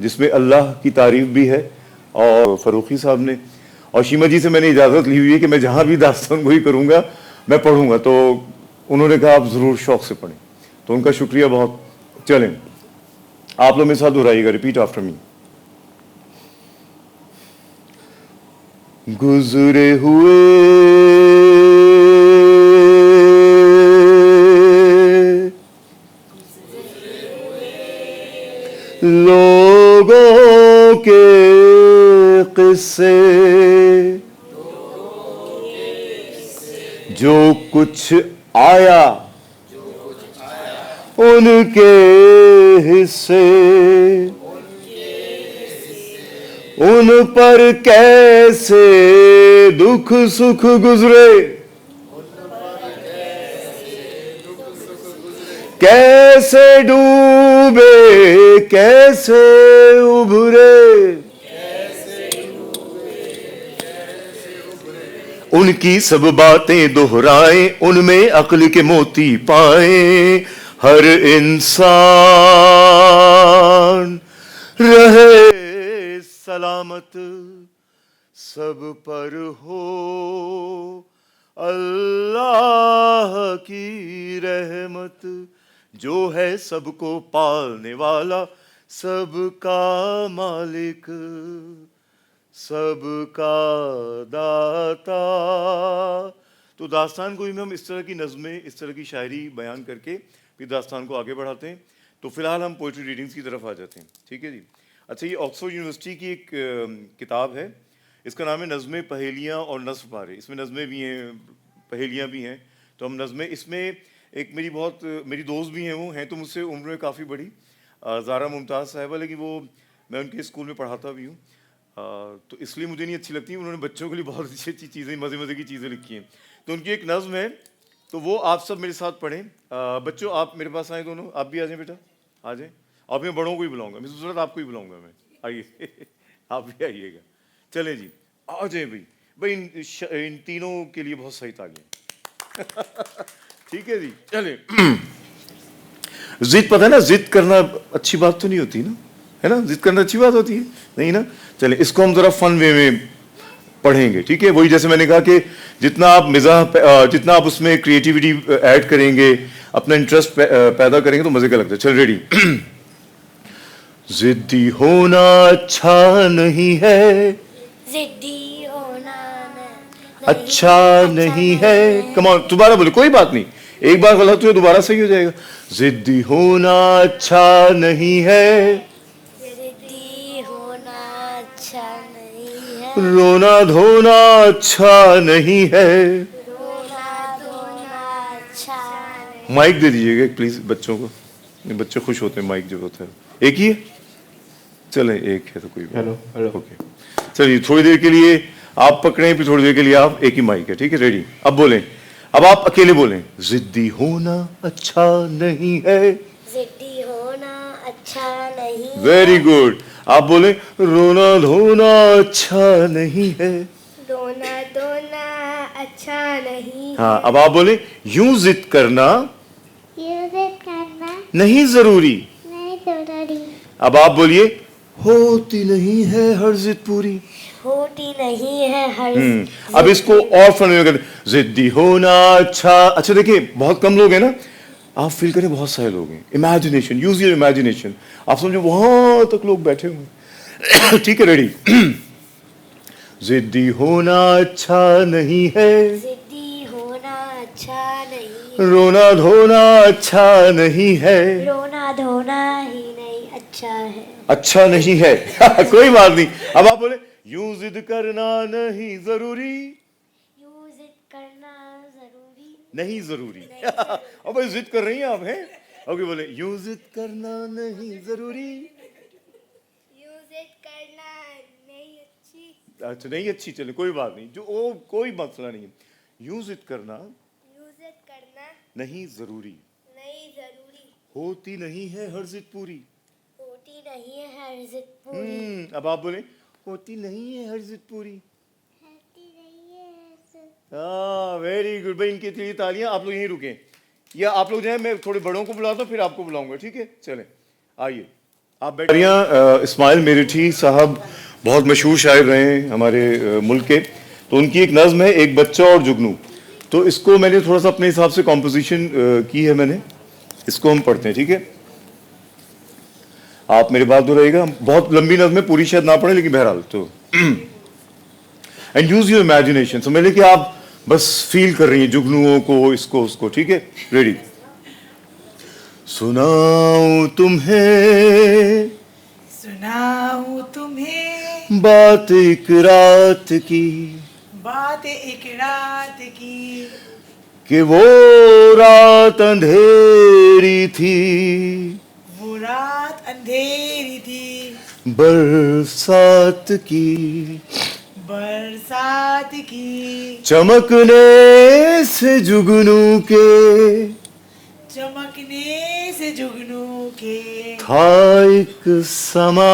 जिसमें अल्लाह की तारीफ भी है। और फरूखी साहब ने और शीमा जी से मैंने इजाज़त ली हुई है कि मैं जहाँ भी दास्तान गोई करूँगा मैं पढ़ूंगा, तो उन्होंने कहा आप ज़रूर शौक़ से पढ़ें, तो उनका शुक्रिया बहुत। चलें आप लोग मेरे साथ दोहराइएगा, रिपीट आफ्टर मी। गुजरे हुए लोगों के किस्से, जो कुछ आया उनके हिस्से, उन पर कैसे दुख सुख गुजरे, कैसे डूबे कैसे उभरे, उनकी सब बातें दोहराएं, उनमें अक्ल के मोती पाएं। हर इंसान रहे सलामत, सब पर हो अल्लाह की रहमत, जो है सबको पालने वाला, सबका मालिक, सबका दाता। तो दास्तान गोई में हम इस तरह की नज़में, इस तरह की शायरी बयान करके फिर दास्तान को आगे बढ़ाते हैं। तो फिलहाल हम पोइट्री रीडिंग्स की तरफ आ जाते हैं, ठीक है जी। अच्छा, ये ऑक्सफोर्ड यूनिवर्सिटी की एक किताब है, इसका नाम है नज़में पहेलियाँ और नस्फ़ पारे। इसमें नज़में भी हैं, पहेलियाँ भी हैं। तो हम नज़में, इसमें एक मेरी दोस्त भी हैं, वो हैं तो मुझसे उम्र में काफ़ी बड़ी, ज़ारा मुमताज़ साहिबा, लेकिन वो मैं उनके स्कूल में पढ़ाता भी हूँ, तो इसलिए मुझे नहीं अच्छी लगती। उन्होंने बच्चों के लिए बहुत अच्छी अच्छी चीज़ें, मज़े मज़े की चीज़ें लिखी हैं। तो उनकी एक नज़्म है, तो वो आप सब मेरे साथ पढ़ें। बच्चों आप मेरे पास आए, दोनों आप भी आ जाएं बेटा, आ जाएं। और मैं बड़ों को ही बुलाऊंगा, मैं सूरत आपको ही बुलाऊंगा मैं, आइए आप भी आइएगा। चलें जी, आ जाएं भाई। भाई इन तीनों के लिए बहुत सही तालियां। ठीक है जी, चलें। जिद, पता है ना, जिद करना अच्छी बात तो नहीं होती ना, है ना? जिद करना अच्छी बात होती है नहीं ना? चलें, इसको हम ज़रा फन वे में पढ़ेंगे, ठीक है? वही जैसे मैंने कहा कि जितना आप मिजाह, जितना आप उसमें क्रिएटिविटी ऐड करेंगे, अपना इंटरेस्ट पैदा करेंगे, तो मज़े का लगता है। चल रेडी। जिद्दी होना अच्छा नहीं है, जिद्दी होना अच्छा नहीं है। कम ऑन, दोबारा बोलो, कोई बात नहीं, एक बार गलत हुआ दोबारा सही हो जाएगा। जिद्दी होना अच्छा नहीं है, जिद्दी होना अच्छा नहीं है, रोना धोना अच्छा नहीं है। रोना धोना अच्छा नहीं। माइक दे दीजिएगा प्लीज बच्चों को, बच्चे खुश होते हैं माइक जब होता है। एक ही है, चले एक है तो कोई बात। हेलो हेलो, ओके, चलिए थोड़ी देर के लिए आप पकड़ें, फिर थोड़ी देर के लिए आप, एक ही माइक है, ठीक है? रेडी, अब बोलें, अब आप अकेले बोलें। जिद्दी होना अच्छा नहीं है, जिद्दी होना अच्छा नहीं। Very good. आप बोलें, रोना धोना अच्छा नहीं है, रोना धोना अच्छा नहीं। हाँ अब आप बोलें, यूं जिद करना जिद करना नहीं जरूरी। नहीं जरूरी। अब आप बोलिए, होती नहीं है हर जिद पूरी। होती नहीं है हर अब इसको और फन में करें, जिद्दी होना अच्छा देखिए, बहुत कम लोग हैं ना, आप फील करें बहुत सारे लोग हैं। Imagination, use your imagination. आप समझो वहां तक लोग बैठे हुए। ठीक है, रेडी। जिद्दी होना अच्छा नहीं है, जिद्दी होना अच्छा नहीं। रोना धोना अच्छा नहीं है, रोना धोना ही नहीं अच्छा है। अच्छा नहीं है। कोई बात नहीं। अब आप बोले, यूं जिद करना नहीं जरूरी, यूं जिद करना जरूरी नहीं जरूरी। अब भाई जिद कर रही हैं आप, हैं? ओके, बोले, यूं जिद करना नहीं जरूरी, यूं जिद करना नहीं अच्छी। अच्छा नहीं अच्छी, चले कोई बात नहीं, जो ओ कोई मसला नहीं है। यूं जिद करना यूं जिद करना नहीं जरूरी, नहीं जरूरी। होती नहीं है हर जिद पूरी। होती होती नहीं है हर जिद पूरी। अब आप बोले होती नहीं है हर जिद पूरी। होती नहीं है हर जिद। हाँ, वेरी गुड भाई, इनके लिए तालियां। आप लोग यहीं रुकें या आप लोग जाएं, मैं थोड़े बड़ों को बुलाता हूँ फिर आपको बुलाऊंगा, ठीक है? चलें, आइए आप बैठिए। इस्माइल मेरठी साहब बहुत मशहूर शायर रहे हैं हमारे मुल्क के, तो उनकी एक नज़्म है एक बच्चा और जुगनू, तो इसको मैंने थोड़ा सा अपने हिसाब से कॉम्पोजिशन की है मैंने, इसको हम पढ़ते हैं, ठीक है? आप मेरे बात दोहराइएगा, बहुत लंबी नज़्म है, पूरी शायद ना पढ़े लेकिन बहरहाल तो एंड यूज योर इमेजिनेशन। समझ लें कि आप बस फील कर रही हैं जुगनुओं को, इसको उसको, ठीक है? रेडी? सुनाऊं तुम्हें, सुनाऊं तुम्हें बात एक रात की, बात एक रात की, कि वो रात अंधेरी थी, वो रात अंधेरी थी, बरसात की, बरसात की, चमकने से जुगनू के, चमकने से जुगनू के, था एक समा,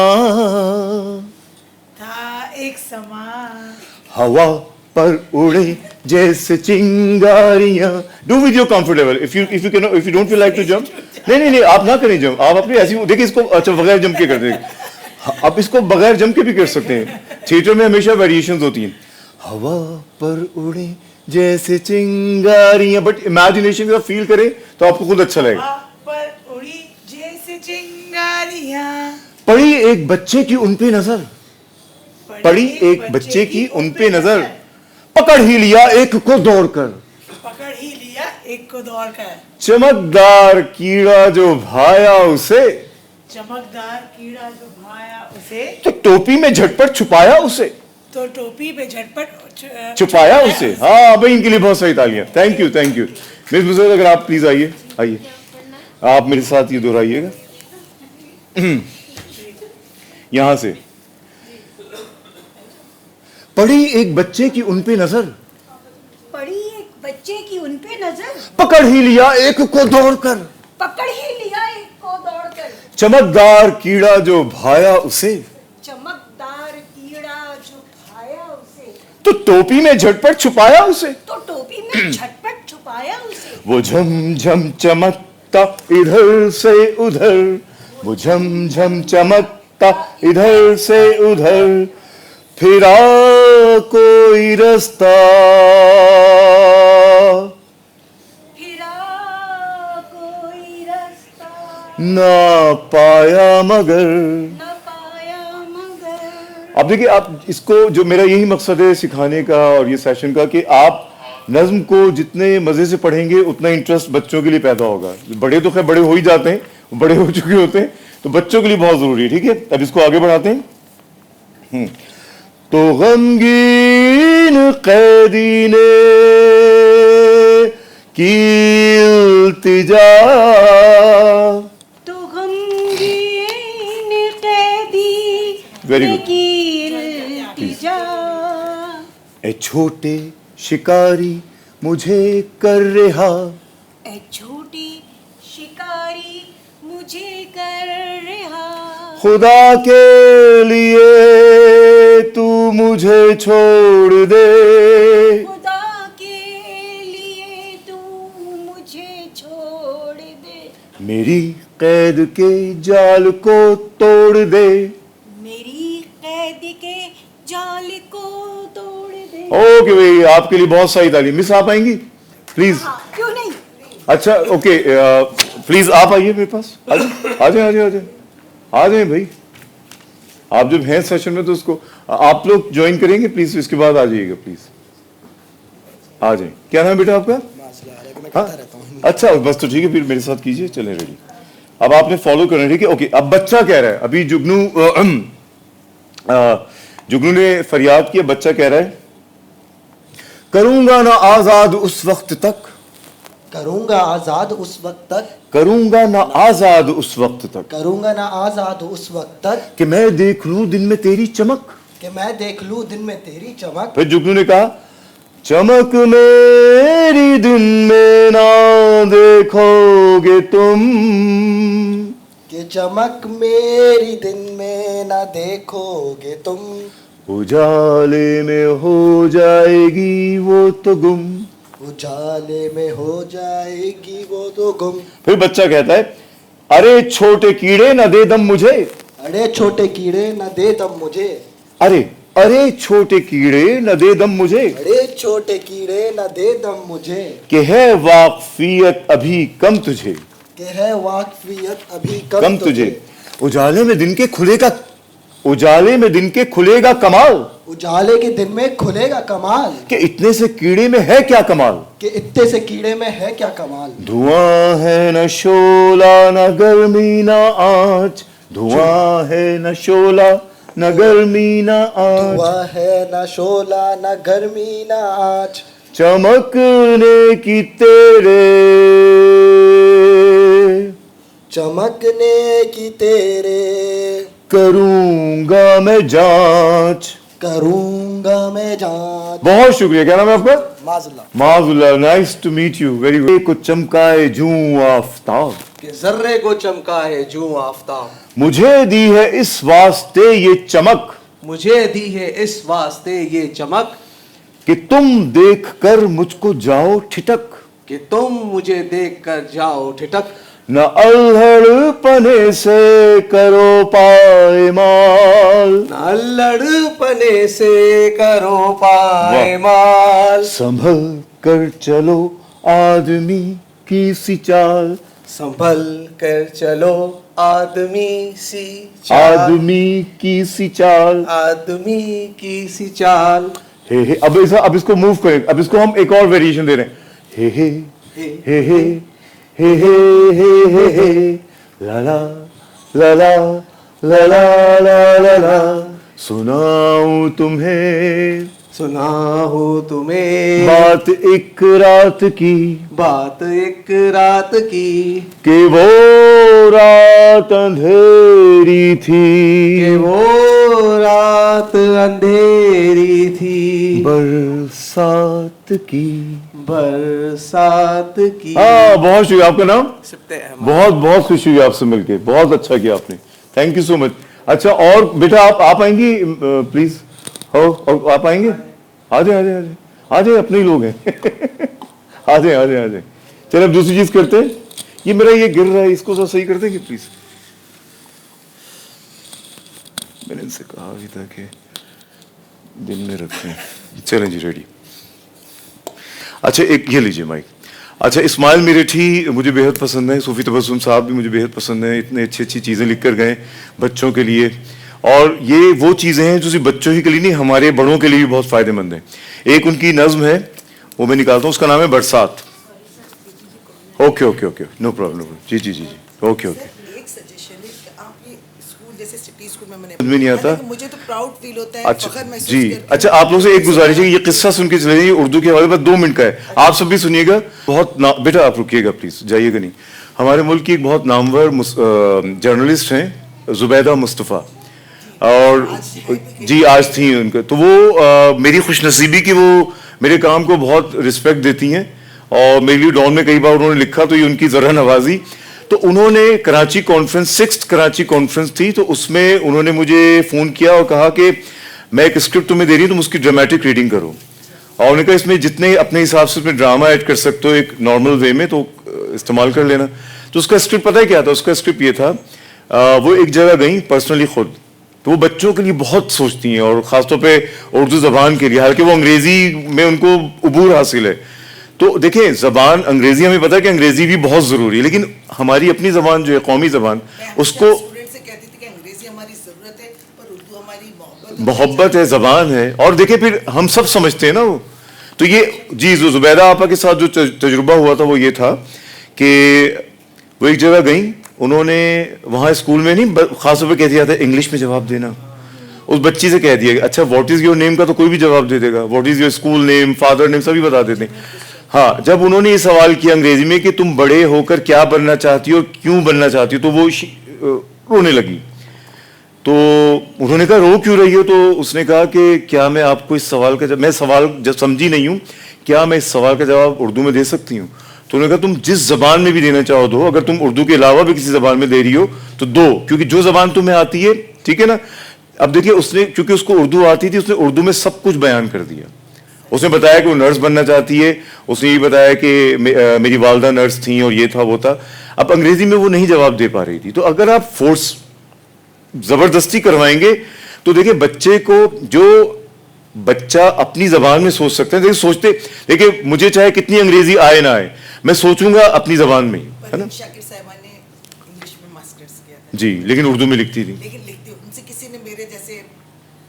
था एक समा, हवा पर उड़े जैसे चिंगारियां। Do with your comfortable, if you can, if you don't feel like to jump, नहीं आप ना करें जंप, आप अपनी ऐसी देखिए इसको, अच्छा बगैर जंप के कर दें, आप इसको बगैर जंप के भी कर सकते हैं, थिएटर में हमेशा वेरिएशंस होती हैं। हवा पर उड़े जैसे चिंगारियां, बट इमेजिनेशन का फील करें तो आपको खुद अच्छा लगेगा। हवा पर उड़ी जैसे चिंगारियां, पड़ी एक बच्चे की उन पे नजर, पड़ी एक बच्चे की उन पे नजर, पकड़ ही लिया एक को दौड़कर, पकड़ ही लिया एक को दौड़कर, चमकदार कीड़ा जो भाया उसे, चमकदार कीड़ा जो भाया उसे, तो टोपी में झटपट छुपाया उसे, तो टोपी पे झटपट छुपाया उसे। हाँ भाई, इनके लिए बहुत सारी तालियां, thank you thank you. Miss बुजुर्ग अगर आप प्लीज आइए, आइए आप मेरे साथ ये दोहराइएगा यहां से। पड़ी एक बच्चे की उन पे नजर, पड़ी एक बच्चे की उन पे नजर, पकड़ ही लिया एक को दौड़कर, पकड़ ही लिया एक को दौड़कर, चमकदार कीड़ा जो भाया उसे, चमकदार कीड़ा जो भाया उसे, तो टोपी में झटपट छुपाया उसे, तो टोपी में झटपट छुपाया उसे, वो झम झम चमकता इधर से उधर, वो झम झम चमकता इधर से उधर, फिरा कोई रास्ता, फिरा कोई रास्ता, ना पाया मगर। न पाया मगर। अब देखिए, आप इसको, जो मेरा यही मकसद है सिखाने का और ये सेशन का, कि आप नज्म को जितने मजे से पढ़ेंगे उतना इंटरेस्ट बच्चों के लिए पैदा होगा। बड़े तो खैर बड़े हो ही जाते हैं, बड़े हो चुके होते हैं, तो बच्चों के लिए बहुत जरूरी है, ठीक है? अब इसको आगे बढ़ाते हैं। तो गमगीन कैदी ने की इल्तिजा, तो गमगीन कैदी Very ने good. की इल्तिजा, ए छोटे शिकारी मुझे कर रिहा, ए छोटी शिकारी मुझे कर रिहा, खुदा के लिए तू मुझे छोड़ दे, खुदा के लिए तू मुझे छोड़ दे, मेरी कैद के जाल को तोड़ दे, मेरी कैद के जाल को तोड़ दे। ओके भाई, आपके लिए बहुत सारी ताली। मिस आप आएंगी प्लीज? हाँ, क्यों नहीं? अच्छा ओके, प्लीज आप आइए मेरे पास, आ जाए आ जाए आ जाए आ जाए भाई। आप जब हैं सेशन में तो उसको आप लोग ज्वाइन करेंगे प्लीज, इसके बाद आ जाइएगा प्लीज, आ जाए। क्या नाम है बेटा आपका? हाँ? अच्छा बस, तो ठीक है फिर मेरे साथ कीजिए, चले रेडी। अब आपने फॉलो करना है, ठीक है? ओके, अब बच्चा कह रहा है, अभी जुगनू ने फरियाद किया, बच्चा कह रहा है, करूंगा ना आजाद उस वक्त तक, करूंगा आजाद उस वक्त तक, करूंगा ना आजाद उस वक्त तक, करूंगा ना आजाद उस वक्त तक, कि मैं देख लूं दिन में तेरी चमक। कि मैं देख लूं दिन में तेरी चमक। फिर जुगनू ने कहा, चमक मेरी दिन में ना देखोगे तुम, कि चमक मेरी दिन में ना देखोगे तुम, उजाले में हो जाएगी वो तो गुम। उजाले में हो जाएगी वो तो गुम। फिर बच्चा कहता है, अरे छोटे कीड़े न दे दम मुझे। अरे छोटे कीड़े न दे दम मुझे, अरे अरे छोटे कीड़े न दे दम मुझे, अरे छोटे कीड़े न दे दम मुझे, कि है वाकफियत अभी कम तुझे। कि है वाकफियत अभी कम तुझे। उजाले में दिन के खुलेगा, उजाले में दिन के खुलेगा कमाल, उजाले के दिन में खुलेगा कमाल, कि इतने से कीड़े में है क्या कमाल। कि इतने से कीड़े में है क्या कमाल। धुआं है न शोला न गर्मी न आँच, धुआं है न शोला न गर्मी न आँच, धुआं है न शोला न गर्मी न आँच, चमकने की तेरे, चमकने की तेरे, करूंगा मैं जांच। करूंगा मैं जांच। बहुत शुक्रिया। क्या नाम है आपका? माज़ल्ला। माजुल्ला, nice to meet you, very good. को चमकाए जूं आफ्ताब, कि जर्रे को चमका है जूं आफ्ताब, मुझे दी है इस वास्ते ये चमक, मुझे दी है इस वास्ते ये चमक, कि तुम देख कर मुझको जाओ ठिठक। कि तुम मुझे देख कर जाओ ठिठक, न अल्हड़ पने से करो पायमाल, लड़पने से करो पायमाल, संभल कर चलो आदमी की सी चाल, संभल कर चलो आदमी सी चाल, आदमी की सी चाल। आदमी की सी चाल। हे अब इसको मूव करें, अब इसको हम एक और वेरिएशन दे रहे हैं। हे हे हे हे हे हे हे हे ला ला ला ला ला ला ला ला ला, सुनाऊं तुम्हें, सुनाओ तुम्हें बात एक रात की, बात एक रात की, कि वो रात अंधेरी थी, कि वो रात अंधेरी थी, बरसात की, बरसात की। हाँ बहुत शुक्रिया। आपका नाम? सिप्ते अहमद। बहुत बहुत खुशी हुई आपसे मिलके, बहुत अच्छा किया आपने, थैंक यू सो मच। अच्छा और बेटा आप आएंगी प्लीज, हो और आप आएंगे? आ जाए आ जाए आ जाए आ जाए, अपने ही लोग हैं आ जाए आ जाए आ जाए। चलिए अब दूसरी चीज करते हैं। ये मेरा ये गिर रहा है, इसको तो सही कर देंगे प्लीज। मैंने इनसे कहा भी था कि दिन में रखते हैं। चलें जी, रेडी। अच्छा एक ये लीजिए माइक। अच्छा इस्माइल मिरेठी मुझे बेहद पसंद है, सूफी तबस्सुम साहब भी मुझे बेहद पसंद है, इतने अच्छी अच्छी चीज़ें लिख कर गए बच्चों के लिए, और ये वो चीज़ें हैं जो सिर्फ बच्चों ही के लिए नहीं, हमारे बड़ों के लिए भी बहुत फ़ायदेमंद है। एक उनकी नज़्म है, वो मैं निकालता हूँ, उसका नाम है बरसात। Okay okay okay, no problem, जी जी जी जी, ओके ओके। एक सजेशन है कि आप ये स्कूल जैसे सिटी स्कूल में मैंने समझ में नहीं आता। हालांकि मुझे तो प्राउड फील होता है, अच्छा फख्र महसूस जी, करती हूँ। अच्छा आप लोगों से एक गुजारिश है कि ये किस्सा सुन के चले, उर्दू के हवाले पर 2 मिनट का है, आप सब भी सुनिएगा। बहुत बेटा आप रुकिएगा प्लीज, जाइएगा नहीं। हमारे मुल्क की एक बहुत नामवर जर्नलिस्ट हैं जुबैदा मुस्तफ़ा, और जी आज थी उनका, तो वो मेरी खुशनसीबी कि वो मेरे काम को बहुत रिस्पेक्ट देती हैं, और मेरे लिए डॉन में कई बार उन्होंने लिखा, तो ये उनकी ज़रा नवाजी। तो उन्होंने Karachi conference, 6th Karachi conference थी, तो उसमें उन्होंने मुझे फ़ोन किया और कहा कि मैं एक स्क्रिप्ट तुम्हें दे रही हूँ, तुम उसकी ड्रामेटिक रीडिंग करो। और उन्होंने कहा इसमें जितने अपने हिसाब से उसमें ड्रामा ऐड कर सकते हो एक नॉर्मल वे में, तो इस्तेमाल कर लेना। तो उसका स्क्रिप्ट पता है क्या था? उसका स्क्रिप्ट ये था, वो एक जगह गई पर्सनली खुद, तो वो बच्चों के लिए बहुत सोचती हैं, और ख़ासतौर पे उर्दू ज़बान के लिए, हालांकि वो अंग्रेज़ी में उनको उबूर हासिल है। तो देखें ज़बान अंग्रेज़ी, हमें पता है कि अंग्रेज़ी भी बहुत ज़रूरी है, लेकिन हमारी अपनी ज़बान जो है, कौमी ज़बान, उसको स्टूडेंट से कहती थी कि अंग्रेजी हमारी जरूरत है पर उर्दू हमारी मोहब्बत है, ज़बान है। और देखिए फिर हम सब समझते हैं ना वो, तो ये जी जो जुबैदा आपा के साथ जो तजुर्बा हुआ था वो ये था कि वो एक जगह गई, उन्होंने वहाँ स्कूल में नहीं, खासतौर पर कह दिया था इंग्लिश में जवाब देना। उस बच्ची से कह दिया, अच्छा व्हाट इज़ योर नेम का तो कोई भी जवाब दे देगा, what is your school name, father name, सभी बता देते हैं। हाँ, जब उन्होंने ये सवाल किया अंग्रेजी में कि तुम बड़े होकर क्या बनना चाहती हो और क्यों बनना चाहती हो, तो वो रोने लगी। तो उन्होंने कहा रो क्यों रही हो? तो उसने कहा कि क्या मैं आपको इस सवाल का मैं सवाल जब समझी नहीं हूँ, क्या मैं इस सवाल का जवाब उर्दू में दे सकती हूँ? तो उन्होंने कहा तुम जिस जबान में भी देना चाहो दो, अगर तुम उर्दू के अलावा भी किसी जबान में दे रही हो तो दो, क्योंकि जो जबान तुम्हें आती है, ठीक है ना। अब देखिए उसने, क्योंकि उसको उर्दू आती थी, उसने उर्दू में सब कुछ बयान कर दिया। उसने बताया कि वो नर्स बनना चाहती है, उसने ये बताया कि मेरी वालदा नर्स थी और ये था वो था। अब अंग्रेजी में वो नहीं जवाब दे पा रही थी। तो अगर आप फोर्स जबरदस्ती करवाएंगे तो देखिए बच्चे को, जो बच्चा अपनी जबान में सोच सकते हैं, देखिए सोचते, देखिए मुझे चाहे कितनी अंग्रेजी आए ना आए, मैं सोचूंगा अपनी जबान में ही, है ना। शाकिर साहिबा ने इंग्लिश में मास्टर्स किया था जी, लेकिन उर्दू में लिखती थी। लेकिन लिखती उनसे किसी ने, मेरे जैसे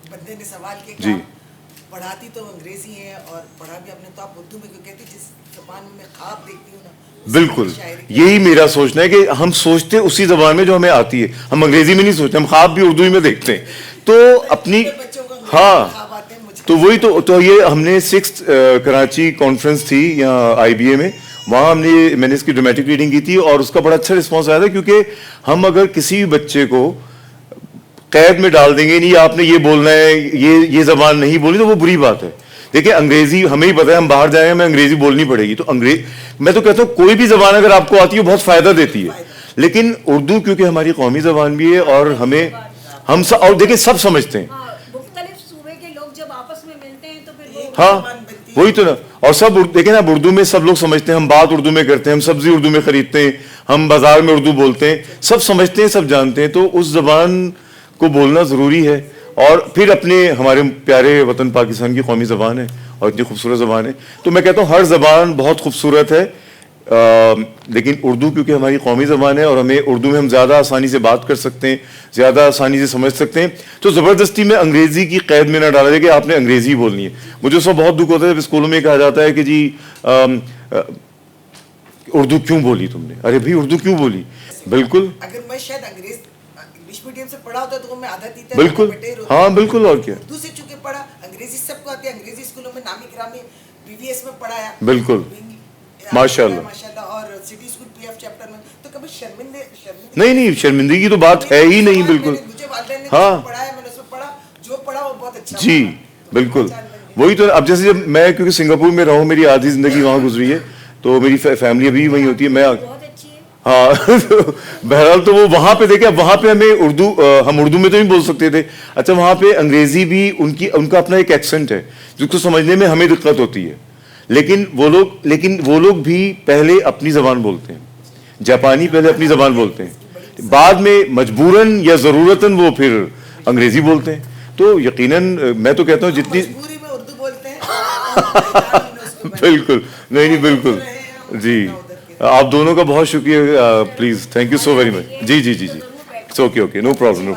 बंदे ने सवाल किया जी। कि आप पढ़ाती तो अंग्रेजी है और पढ़ा भी आपने, तो आप उर्दू में क्यों कहती, जिस जबान में मैं ख्वाब देखती हूँ ना, उसी बिल्कुल, में शायरी यही मेरा सोचना है कि हम सोचते उसी जबान में जो हमें आती है, हम अंग्रेजी में नहीं सोचते, हम ख्वाब भी उर्दू ही में देखते हैं। तो अपनी, मेरे बच्चों को अंग्रेजी हाँ, में ख्वाब आते हैं, मुझे तो वही तो ये हमने 6th कराची कॉन्फ्रेंस थी यहाँ IBA में, वहाँ मैंने इसकी ड्रामेटिक रीडिंग की थी और उसका बड़ा अच्छा रिस्पॉन्स आया था। क्योंकि हम अगर किसी भी बच्चे को कैद में डाल देंगे, नहीं आपने ये बोलना है, ये जबान नहीं बोली, तो वो बुरी बात है। देखिए अंग्रेजी हमें ही पता है, हम बाहर जाएंगे हमें अंग्रेजी बोलनी पड़ेगी, तो मैं तो कहता हूँ कोई भी जबान अगर आपको आती है बहुत फायदा देती है, लेकिन उर्दू क्योंकि हमारी कौमी जबान भी है और हम सब, और देखिए सब समझते हैं। हाँ, मुख्तलिफ सूबे के लोग जब आपस में मिलते हैं तो फिर वो हाँ, वही तो ना। और सब देखें ना, उर्दू में सब लोग समझते हैं, हम बात उर्दू में करते हैं, हम सब्जी उर्दू में खरीदते हैं, हम बाजार में उर्दू बोलते हैं, सब समझते हैं, सब जानते हैं। तो उस जबान को बोलना ज़रूरी है। और फिर अपने, हमारे प्यारे वतन पाकिस्तान की कौमी ज़बान है और इतनी खूबसूरत ज़बान है, तो मैं कहता हूँ हर ज़बान बहुत खूबसूरत है, लेकिन उर्दू क्योंकि हमारी कौमी ज़बान है और हमें उर्दू में हम ज़्यादा आसानी से बात कर सकते हैं, ज़्यादा आसानी से समझ सकते हैं, तो ज़बरदस्ती में अंग्रेज़ी की कैद में ना डाला जाए कि आपने अंग्रेज़ी बोलनी है। मुझे उसमें बहुत दुख होता है जब स्कूलों में कहा जाता है कि जी उर्दू क्यों बोली तुमने, अरे भाई उर्दू क्यों बोली। बिल्कुल, अगर मैं शायद इंग्लिश मीडियम से पढ़ा होता तो मैं आधा तीता बिल्कुल, हाँ बिल्कुल, और क्या, उर्दू से चूंकि पढ़ा, अंग्रेजी सबको आती है, अंग्रेजी स्कूलों में नामी गिरामी BVS में पढ़ाया, बिल्कुल, माशाल्लाह। और सिटी स्कूल PF चैप्टर में, तो कभी शर्मिंदे नहीं, शर्मिंदगी तो बात है ही नहीं, बिल्कुल, मुझे वालिदैन ने हाँ। पढ़ाया, मैंने उसमें पढ़ा, जो पढ़ा वो बहुत अच्छा जी पढ़ा। बिल्कुल, वही तो। अब जैसे जब मैं, क्योंकि सिंगापुर में रहा हूँ, मेरी आधी जिंदगी वहाँ गुजरी है, तो मेरी फैमिली अभी वहीं होती है, मैं, बहुत अच्छी है। हाँ तो बहरहाल तो वो वहाँ पे देखे, अब वहाँ पे हमें उर्दू, हम उर्दू में तो नहीं बोल सकते थे, अच्छा वहाँ पे अंग्रेजी भी उनका अपना एक एक्सेंट है जिसको समझने में हमें दिक्कत होती है, लेकिन वो लोग भी पहले अपनी जबान बोलते हैं, जापानी पहले अपनी जबान बोलते हैं, बाद में मजबूरन या जरूरतन वो फिर अंग्रेजी बोलते हैं। तो यकीनन मैं तो कहता हूँ जितनी मजबूरी में उर्दू बोलते हैं बिल्कुल, नहीं बिल्कुल जी, आप दोनों का बहुत शुक्रिया, please thank you so very much. जी, इट्स ओके, नो प्रॉब्लम,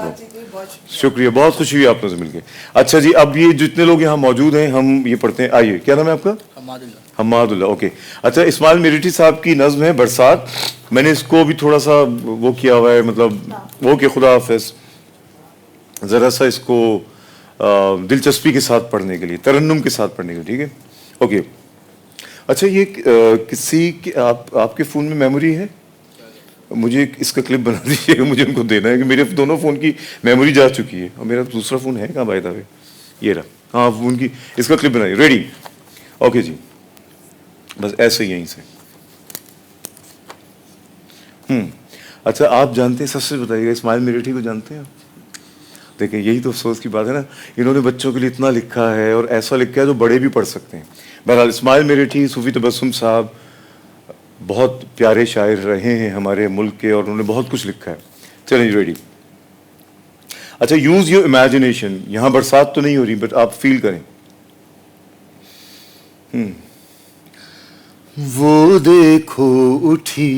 शुक्रिया, बहुत खुशी हुई आपसे मिलकर। अच्छा जी, अब ये जितने लोग यहाँ मौजूद हैं हम ये पढ़ते हैं, आइए, क्या नाम है आपका? हम्मादुल्लाह, ओके। अच्छा, इस्माइल मिरिठी साहब की नज़्म है बरसात, मैंने इसको भी थोड़ा सा वो किया हुआ है, मतलब वो कि खुदा हाफिज, ज़रा सा इसको दिलचस्पी के साथ पढ़ने के लिए, तरन्नुम के साथ पढ़ने के लिए, ठीक है, ओके। अच्छा, ये आपके फ़ोन में मेमोरी है? मुझे इसका क्लिप बना दीजिएगा, मुझे उनको देना है कि मेरे दोनों फ़ोन की मेमोरी जा चुकी है और मेरा दूसरा फ़ोन है कहाँ, बाय द वे, ये रहा, हाँ फ़ोन की, इसका क्लिप बनाइए, रेडी, ओके जी, बस ऐसे ही यहीं से। अच्छा, आप जानते हैं, सबसे बताइएगा, इस्माइल मिरिठी को जानते हैं आप? देखें, यही तो अफसोस की बात है ना, इन्होंने बच्चों के लिए इतना लिखा है और ऐसा लिखा है जो बड़े भी पढ़ सकते हैं। बहरहाल इस्माइल मिरिठी, सूफी तबस्सुम साहब बहुत प्यारे शायर रहे हैं हमारे मुल्क के और उन्होंने बहुत कुछ लिखा है। चलिए, रेडी। अच्छा, यूज योर इमेजिनेशन, यहाँ बरसात तो नहीं हो रही बट आप फील करें। वो देखो उठी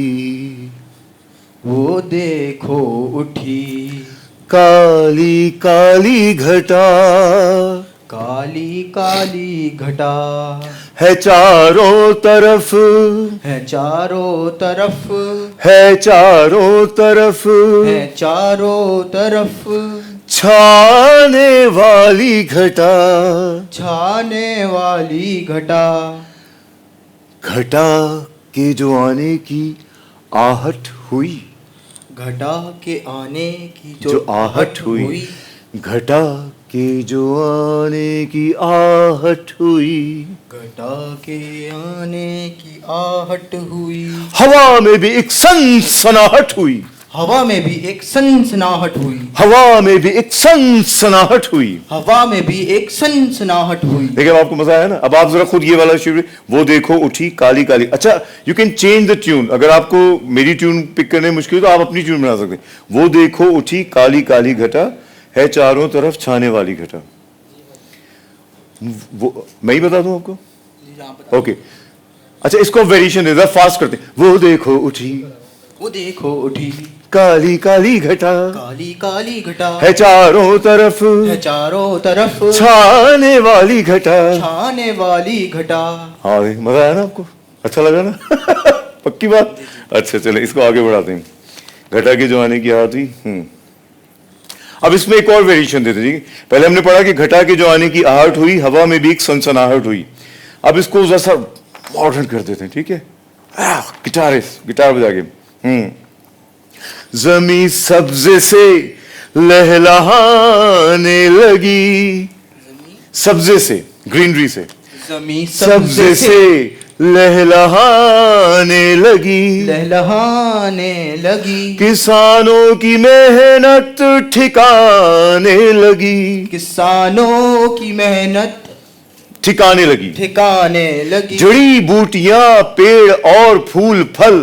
काली काली घटा, काली काली घटा है चारों तरफ, है चारों तरफ, है चारों तरफ, है चारों तरफ, छाने वाली घटा, छाने वाली घटा, घटा के जो आने की आहट हुई, घटा के आने की जो आहट हुई, घटा के जो आने की आहट हुई, घटा के आने की आहट हुई, हवा में भी एक सनसनाहट हुई, हवा में भी एक सनसनाहट हुई, हवा में भी एक सनसनाहट हुई। हवा में भी एक सनसनाहट हुई। देखिए अब आपको मजा आया ना। अब आप जरा खुद ये वाला शेर, वो देखो उठी काली काली। अच्छा, you can change the tune. अगर आपको मेरी ट्यून पिक करने मुश्किल तो आप अपनी ट्यून बना सकते हैं। वो देखो उठी काली काली घटा, है चारों तरफ छाने वाली घटा। वो मैं ही बता दूं आपको? ओके अच्छा, इसको वेरिएशन दे, फास्ट करते हैं। वो देखो उठी, वो देखो उठी काली काली घटा, काली काली घटा, है चारों तरफ है चारों तरफ छाने वाली घटा। छाने वाली घटा। हाँ मजा आया ना आपको? अच्छा लगा ना? पक्की बात। अच्छा चले इसको आगे बढ़ाते हैं। घटा के जो आने की आहट हुई। अब इसमें एक और वेरिएशन देते हैं। पहले हमने पढ़ा कि घटा के जो आने की आहट हुई, हवा में भी एक सनसनाहट हुई। अब इसको जैसा मॉडर्न कर देते हैं, ठीक है? गिटार बजा के। जमी सब्जे से लहलहाने लगी, सब्जे से, ग्रीनरी से, जमी सब्जे से लहलहाने लगी, लहलहाने लगी, किसानों की मेहनत ठिकाने लगी, किसानों की मेहनत ठिकाने लगी, ठिकाने लगी, जड़ी बूटियां पेड़ और फूल फल,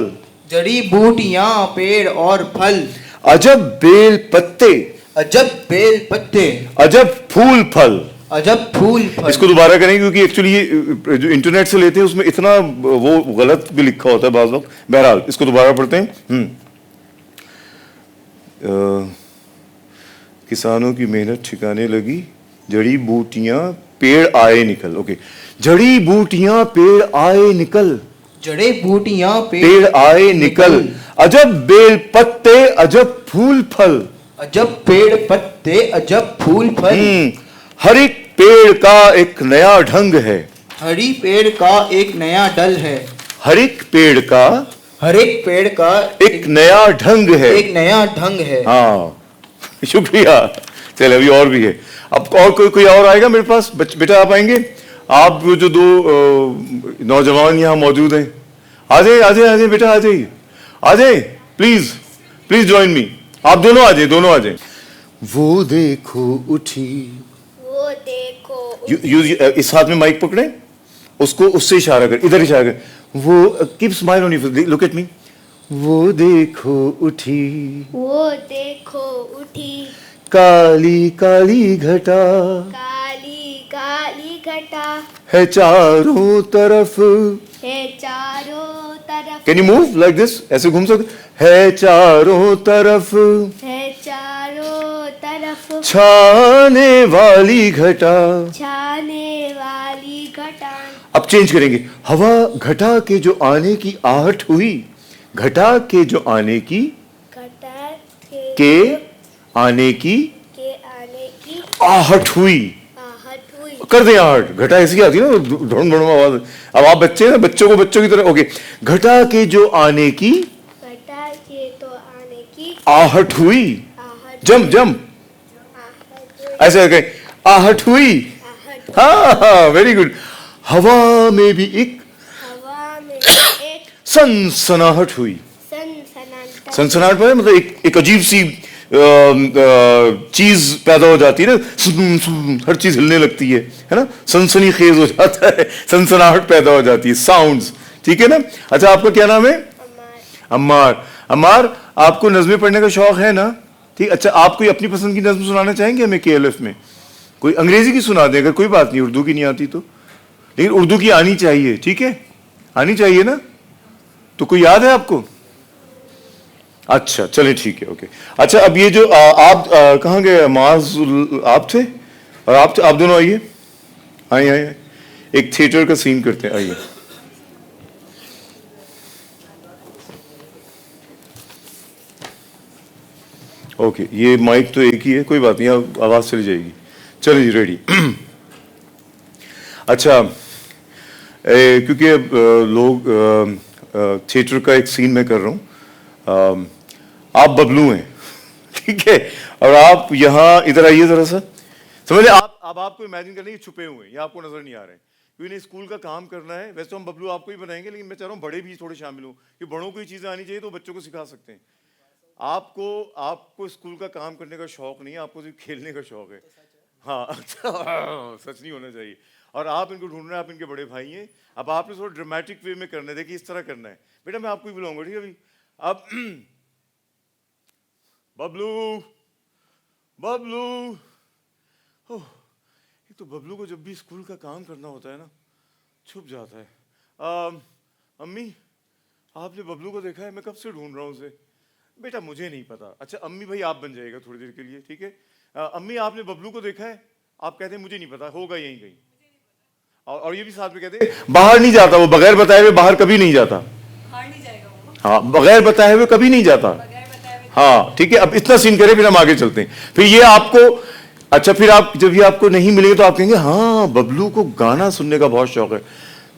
जड़ी बूटियां पेड़ और फल, अजब बेल पत्ते, अजब बेल पत्ते, अजब फूल फल। अजब फूल फल। इसको दोबारा करेंगे क्योंकि एक्चुअली ये जो इंटरनेट से लेते हैं उसमें इतना वो गलत भी लिखा होता है बाज़ वक्त। बहरहाल इसको दोबारा पढ़ते हैं। किसानों की मेहनत ठिकाने लगी, जड़ी बूटियां पेड़ आए निकल। ओके, जड़ी बूटियां पेड़ आए निकल, जड़ी बूटियां पेड़ आए निकल, अजब बेल पत्ते अजब फूल फल, अजब पेड़ पत्ते अजब फूल फल। हर एक पेड़ का एक नया ढंग है, हरी पेड़ का एक नया डल है, हर एक पेड़ का, हर एक पेड़ का एक नया ढंग है, एक नया ढंग है। हाँ शुक्रिया। चले अभी और भी है। अब और कोई और आएगा मेरे पास? बेटा आप आएंगे? आप जो दो नौजवान यहाँ मौजूद हैं, आ जाइए आ जाइए आ जाइए बेटा, आ जाइए आ जाइए, प्लीज प्लीज ज्वाइन मी। आप दोनों आ जाइए, दोनों आ जाइए। वो देखो उठी, वो देखो इस हाथ में माइक पकड़े, उसको उससे इशारा कर, इधर इशारा कर। वो keep smile on your face, look at me. वो देखो उठी, वो देखो उठी काली काली घटा, काली काली घटा, है चारों तरफ। है चारों तरफ, can you move like this? ऐसे घूम सकते? है चारों तरफ है चारों तरफ, छाने वाली घटा। छाने वाली घटा। अब चेंज करेंगे। हवा घटा के जो आने की आहट हुई, घटा के जो आने की, घटा के आने की के आने की आहट हुई। आहट हुई। कर दे आहट। घटा ऐसी आती है ना, ढूंढ ढूंढ आवाज। अब आप बच्चे हैं ना, बच्चों को बच्चों की तरह। ओके, घटा के जो आने की घटा के तो आने की आहट हुई। आहट जम जम आहट हुई। ऐसे कहें, आहट हुई। आहट हाँ हाँ, वेरी गुड। हवा में भी एक हवा में एक सनसनाहट हुई। सनसनाहट। सनसनाहट में मतलब एक अजीब सी चीज पैदा हो जाती है ना, हर चीज हिलने लगती है ना, सनसनी खेज हो जाता है, सनसनाहट पैदा हो जाती है, साउंड्स। ठीक है ना? अच्छा, आपका क्या नाम है? अम्मार। अम्मार, आपको नज़में पढ़ने का शौक है ना? ठीक। अच्छा, आप कोई अपनी पसंद की नज़म सुनाना चाहेंगे हमें KLF में? कोई अंग्रेजी की सुना दें, अगर कोई बात नहीं, उर्दू की नहीं आती तो। लेकिन उर्दू की आनी चाहिए, ठीक है? आनी चाहिए ना? तो कोई याद है आपको? अच्छा चलिए ठीक है, ओके। अच्छा, अब ये जो आप कहाँ गए? माज आप थे और आप दोनों आइए, आइए आइए, एक थिएटर का सीन करते हैं, आइए। ओके, ये माइक तो एक ही है, कोई बात नहीं, आवाज चली जाएगी। चलिए जी, रेडी। अच्छा, क्योंकि अब लोग थिएटर का एक सीन मैं कर रहा हूँ। आप बबलू हैं, ठीक है? और आप यहाँ इधर आइए जरा सा, समझ रहे? आप अब आपको इमेजिन करने ये छुपे हुए हैं, ये आपको नजर नहीं आ रहे हैं, क्योंकि नहीं स्कूल का काम करना है। वैसे तो हम बबलू आपको ही बनाएंगे, लेकिन मैं चाह रहा हूँ बड़े भी थोड़े शामिल हों, कि बड़ों को ये चीज़ें आनी चाहिए तो बच्चों को सिखा सकते हैं। आपको आपको स्कूल का काम करने का शौक नहीं है, आपको सिर्फ खेलने का शौक है। हाँ अच्छा, सच नहीं होना चाहिए। और आप इनको ढूंढ रहे हैं, आप इनके बड़े भाई हैं। अब आपने थोड़ा ड्रामेटिक वे में करना है, देखिए इस तरह करना है। बेटा मैं आपको ही बुलाऊंगा, ठीक है अभी। अब बबलू बबलू, ओह, ये तो बबलू को जब भी स्कूल का काम करना होता है ना, छुप जाता है। अम्मी, आपने बबलू को देखा है? मैं कब से ढूंढ रहा हूँ उसे। बेटा मुझे नहीं पता। अच्छा अम्मी भाई आप बन जाइएगा थोड़ी देर के लिए, ठीक है। अम्मी आपने बबलू को देखा है? आप कहते हैं मुझे नहीं पता, होगा यहीं कहीं। और ये भी साथ में कहते हैं बाहर नहीं जाता, वो बगैर बताए हुए बाहर कभी नहीं जाता। बाहर नहीं जाएगा वो, हाँ, बगैर बताए हुए कभी नहीं जाता। बगैर बताए हुए। हाँ ठीक है, अब इतना सीन करें फिर हम आगे चलते हैं। फिर ये आपको, अच्छा फिर आप जब ये आपको नहीं मिलेंगे तो आप कहेंगे हाँ बबलू को गाना सुनने का बहुत शौक है,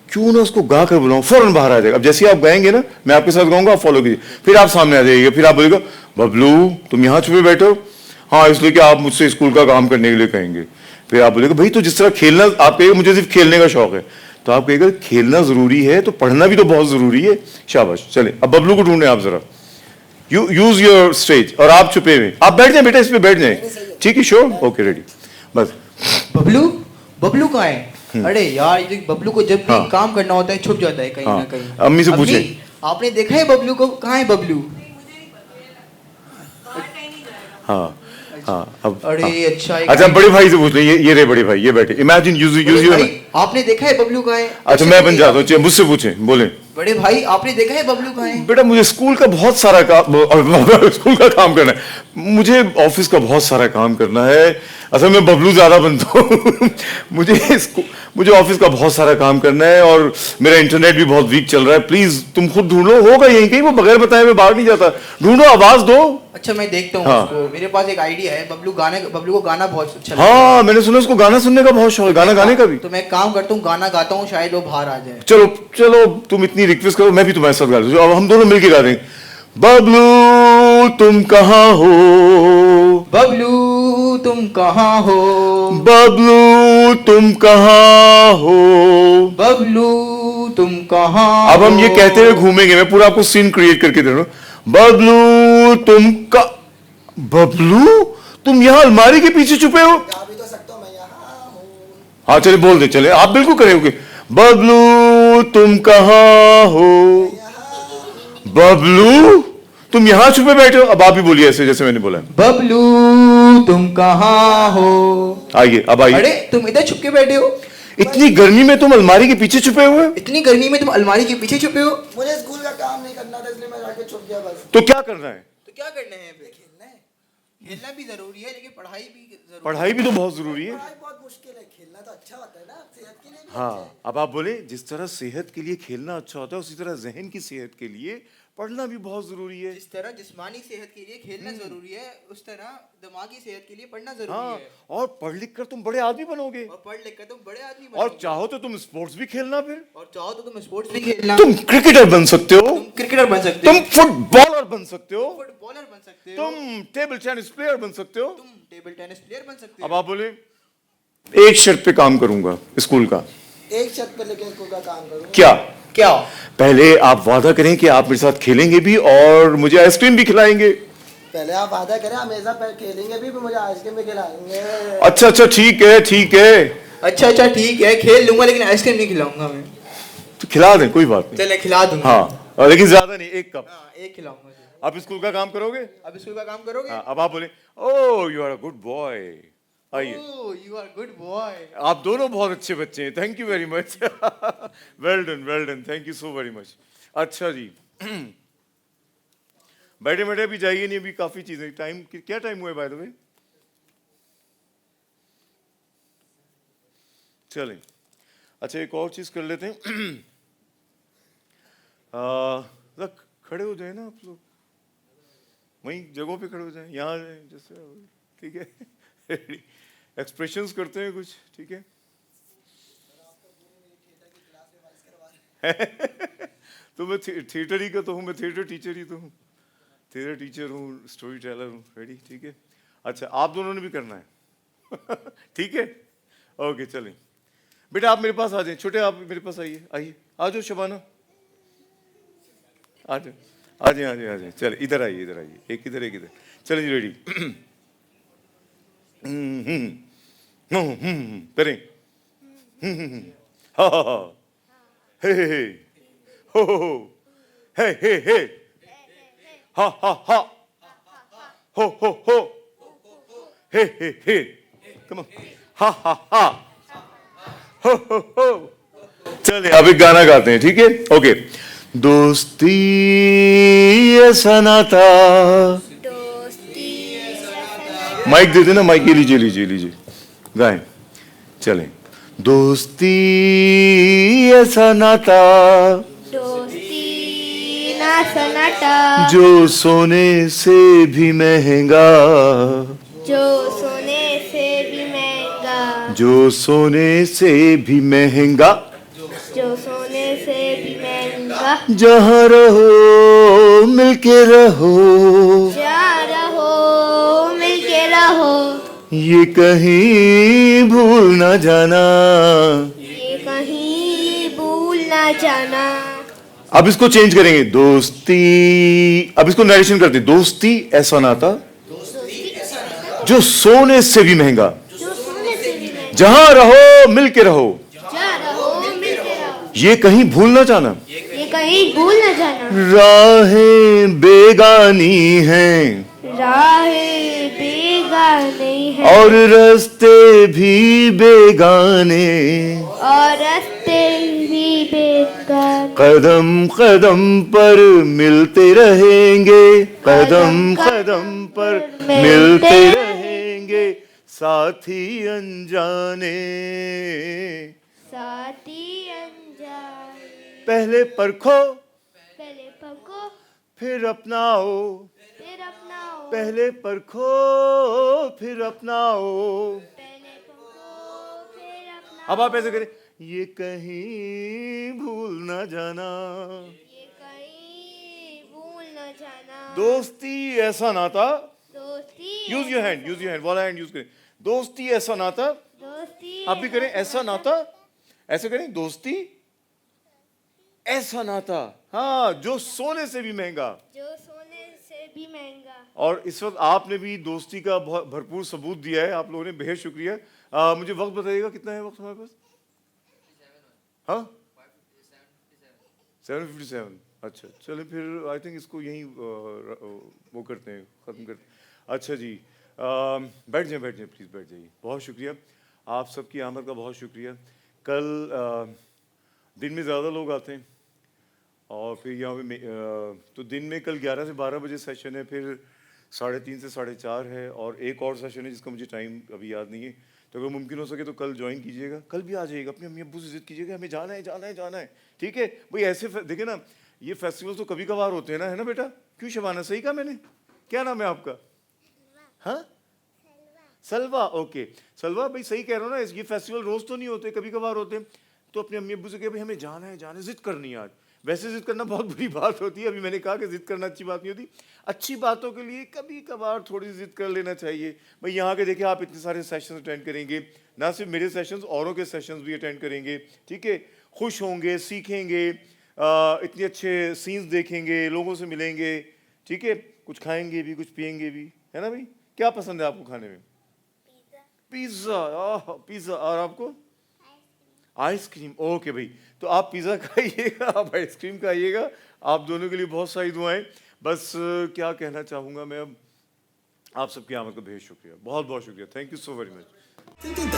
क्यों ना उसको गा कर बुलाऊं, फौरन बाहर आ जाएगा। अब जैसे ही आप गाएंगे ना, मैं आपके साथ गाऊंगा, आप फॉलो कीजिए, फिर आप सामने आ जाइएगा। फिर आप बोलेगा बबलू तुम यहाँ छुपे बैठे हो? हाँ इसलिए कि आप मुझसे स्कूल का काम करने के लिए कहेंगे। फिर आप बोलेगा भाई तो जिस तरह खेलना, आप कहेगा मुझे सिर्फ खेलने का शौक है, तो आप कहेगा खेलना जरूरी है तो पढ़ना भी तो बहुत जरूरी है। शाबाश, चले अब बबलू को ढूंढे आप जरा। Use your stage. और आप छुपे हुए, आप बैठ जाए बेटा, इस पे बैठ जाए, ठीक है, श्योर, ओके रेडी, बस। बबलू, बबलू कहाँ है? अरे यार ये बबलू को जब भी हाँ। काम करना होता है छुप जाता है कहीं हाँ। ना कहीं। अम्मी से पूछे। आपने देखा है बबलू को? कहाँ है बबलू? हाँ हाँ, अब अरे हाँ। अच्छा, अच्छा बड़े भाई से पूछ ले, ये रहे बड़े भाई, ये बैठे, इमेजिन यूज बड़े यूज। भाई, आपने देखा है बबलू कहाँ है? अच्छा मैं बन जाता हूँ, मुझसे पूछे, बोले। बड़े भाई आपने देखा है बबलू कहाँ है? बेटा मुझे स्कूल का बहुत सारा काम स्कूल का काम करना है, मुझे ऑफिस का बहुत सारा काम करना है। असल में बबलू ज्यादा बनता हूँ मुझे ऑफिस का बहुत सारा काम करना है और मेरा इंटरनेट भी बहुत वीक चल रहा है। प्लीज तुम खुद ढूंढ लो, होगा यहीं कहीं, वो बगैर बताए हुए बाहर नहीं जाता। ढूंढो, आवाज दो। अच्छा मैं देखता हूँ हाँ। उसको, मेरे पास एक आइडिया है। बबलू को गाना बहुत अच्छा लगता है। हाँ मैंने सुना उसको गाना सुनने का बहुत शौक है, गाना गाने का भी। तो मैं काम करता हूँ, गाना गाता हूँ, शायद वो बाहर आ जाए। चलो चलो तुम इतनी रिक्वेस्ट करो, मैं भी तुम्हारे साथ गा दूँ। अब हम दोनों मिलके गा देंगे। बबलू तुम कहाँ हो, बबलू तुम कहाँ हो, बबलू तुम कहाँ हो। बबलू तुम कहाँ अब हम ये हो? कहते हुए घूमेंगे, मैं पूरा आपको सीन क्रिएट करके दे रहा हूँ। बबलू बबलू तुम यहाँ अलमारी के पीछे छुपे हो। गा भी तो सकता हूँ मैं, यहाँ हूँ। हाँ चले बोल दे, चले आप बिल्कुल करेंगे। बबलू तुम कहाँ हो, बबलू तुम यहाँ छुपे बैठे हो। अब आप भी बोलिए ऐसे जैसे मैंने बोला। बबलू तुम कहाँ हो। आइए अब आइए। अरे तुम इधर छुप के बैठे हो? इतनी गर्मी में तुम अलमारी के पीछे छुपे हुए हो? इतनी गर्मी में तुम अलमारी के पीछे छुपे हो? मुझे स्कूल का काम नहीं करना था इसलिए मैं जाके छुप गया बस। तो क्या करना है? तो क्या करना है फिर? खेलना है। खेलना भी जरूरी है लेकिन पढ़ाई भी जरूरी है। पढ़ाई भी तो बहुत जरूरी है। पढ़ाई बहुत मुश्किल है, खेलना तो अच्छा होता है ना, सेहत के लिए भी अच्छा हाँ है। अब आप बोले जिस तरह सेहत के लिए खेलना अच्छा होता है, उसी तरह जहन की सेहत के लिए पढ़ना भी बहुत जरूरी है। जिस तरह जिस्मानी सेहत के लिए खेलना जरूरी है, उस तरह दिमागी सेहत के लिए पढ़ना जरूरी हाँ, है। और पढ़ लिख कर तुम बड़े आदमी बनोगे, और पढ़ लिख कर तुम बड़े आदमी और बनोगे। चाहो तो तुम स्पोर्ट्स भी खेलना, फिर और चाहो तो तुम स्पोर्ट्स भी खेलना। तुम क्रिकेटर बन सकते हो, तुम क्रिकेटर बन सकते हो, तुम फुटबॉलर बन सकते हो, फुटबॉलर बन सकते हो, तुम टेबल टेनिस प्लेयर बन सकते हो। तुम टेबल टेनिस प्लेयर बन सकते अब हो। आप बोले एक शर्त पे काम करूंगा स्कूल का। एक छत पे लेके स्कूल का काम करूँ। क्या? क्या? पहले आप वादा करें कि आप मेरे साथ खेलेंगे भी और मुझे आइसक्रीम भी खिलाएंगे। पहले आप वादा करें, हमेशा खेलेंगे भी मुझे आइसक्रीम भी खिलाएंगे। अच्छा अच्छा ठीक है ठीक है, अच्छा ठीक है, खेल लूंगा लेकिन आइसक्रीम नहीं खिलाऊंगा मैं। तो खिला दें, कोई बात नहीं। चले खिला दूंगा। हाँ और लेकिन ज्यादा नहीं, एक कप। हाँ, एक खिलाऊंगा। आप स्कूल का काम करोगे? अब स्कूल का काम करोगे? हाँ, अब आप बोले oh you are a good boy. आइए, oh you are good boy. आप दोनों बहुत अच्छे बच्चे हैं, thank you very much. Well done, thank you so very much. अच्छा जी, बैठे बैठे अभी जाइए नहीं, अभी काफी चीजें, टाइम क्या टाइम हुआ है बाय द वे? चलें, अच्छा एक और चीज कर लेते हैं। खड़े हो जाए ना आप लोग, वहीं जगहों पे खड़े हो जाए, यहाँ जाए जैसे, ठीक है। एक्सप्रेशंस करते हैं कुछ, ठीक है। तो मैं थिएटर ही का तो हूँ, मैं थिएटर टीचर ही तो हूँ, थिएटर टीचर हूँ, स्टोरी टेलर हूँ, रेडी, ठीक है। अच्छा आप दोनों ने भी करना है। ठीक है, ओके चलें बेटा, आप मेरे पास आ जाएं, छोटे आप मेरे पास आइए, आइए आ जाओ शबाना, आ जाओ आ जाए आ जाए आ जाए, चल इधर आइए, एक इधर एक इधर, चलें जी रेडी। करें हा हा हा, हे हे हा हा हा, हो हे कम ऑन, हा हा हा, हो चलिए अब एक गाना गाते हैं, ठीक है, ओके। दोस्ती ऐसा नाता, दोस्ती माइक दे देना, माइक ये लीजिए गाएं, चलें। दोस्ती ऐसा नाता, दोस्ती ना सनाटा, जो सोने से भी महंगा, जो सोने से भी महंगा, जो सोने से भी महंगा, जो सोने से भी महंगा, जहाँ रहो मिलके रहो, जा रहो मिलके रहो, ये कहीं भूल ना जाना। ये कहीं भूल ना जाना। अब इसको चेंज करेंगे, दोस्ती, अब इसको नरेशन करते, दोस्ती ऐसा नाता जो सोने से भी महंगा, जो सोने से भी महंगा, जहां रहो मिलके रहो, जा रहो मिलके रहो, ये कहीं भूल ना जाना। ये कहीं भूल ना जाना। राहें बेगानी हैं राहें बेगानी है और रास्ते भी बेगाने, और रास्ते भी बेगाने, कदम कदम पर मिलते रहेंगे, कदम कदम पर मिलते रहेंगे, साथी अनजाने, साथी अनजाने, पहले परखो पहले पको फिर अपनाओ, फिर अपनाओ, पहले परखो फिर अपनाओ। पहले पको फिर अपनाओ, अब आप ऐसे करें, ये कहीं भूल ना जाना, ये कहीं भूल न जाना। दोस्ती ऐसा नाता, दोस्ती यूज योर हैंड, वाला हैंड यूज करें, दोस्ती ऐसा नाता, दोस्ती आप भी करें ऐसा नाता, ऐसे करें, दोस्ती ऐसा नाता, हाँ, जो सोने से भी महंगा। जो सोने से भी महंगा। और इस वक्त आपने भी दोस्ती का बहुत भरपूर सबूत दिया है, आप लोगों ने, बेहद शुक्रिया। मुझे वक्त बताइएगा, कितना है वक्त हमारे पास? हाँ 7:57, अच्छा चलें फिर, आई थिंक इसको यहीं वो करते हैं, ख़त्म करते हैं। अच्छा जी, बैठ जाएं प्लीज़, बैठ जाइए। बहुत शुक्रिया, आप सबकी आमद का बहुत शुक्रिया। कल दिन में ज़्यादा लोग आते हैं और फिर यहाँ पे तो दिन में कल 11 से 12 बजे सेशन है, फिर 3:30 से 4:30 है, और एक और सेशन है जिसका मुझे टाइम अभी याद नहीं है। तो अगर मुमकिन हो सके तो कल ज्वाइन कीजिएगा, कल भी आ जाइएगा, अपनी अम्मी अब्बू से जिद कीजिएगा, हमें जाना है, ठीक है भाई। ऐसे देखे ना, ये फेस्टिवल तो कभी कभार होते हैं ना, है ना बेटा? क्यों शबाना, सही कहा मैंने? क्या नाम है आपका? हाँ सलवा, ओके सलवा भाई, सही कह रहा हूँ ना, ये फेस्टिवल रोज तो नहीं होते, कभी कभार होते हैं। तो अपने अम्मी अब्बू से कहे भाई हमें जाना है, जिद करनी है आज। वैसे जिद करना बहुत बुरी बात होती है, अभी मैंने कहा कि जिद करना अच्छी बात नहीं होती। अच्छी बातों के लिए कभी कभार थोड़ी जिद कर लेना चाहिए भाई। यहाँ के देखिए, आप इतने सारे सेशंस अटेंड करेंगे, ना सिर्फ मेरे सेशंस, औरों के सेशंस भी अटेंड करेंगे, ठीक है, खुश होंगे, सीखेंगे, इतने अच्छे सीन्स देखेंगे, लोगों से मिलेंगे, ठीक है, कुछ खाएंगे भी, कुछ पियेंगे भी, है ना भाई? क्या पसंद है आपको खाने में? पिज़्ज़ा, और आपको? आइसक्रीम, ओके भाई, तो आप पिज़्ज़ा खाइएगा, आप आइसक्रीम खाइएगा, आप दोनों के लिए बहुत सारी दुआएं। बस क्या कहना चाहूँगा मैं, अब आप सबकी आमद का बेहद शुक्रिया, बहुत बहुत शुक्रिया, thank you so very much. Din din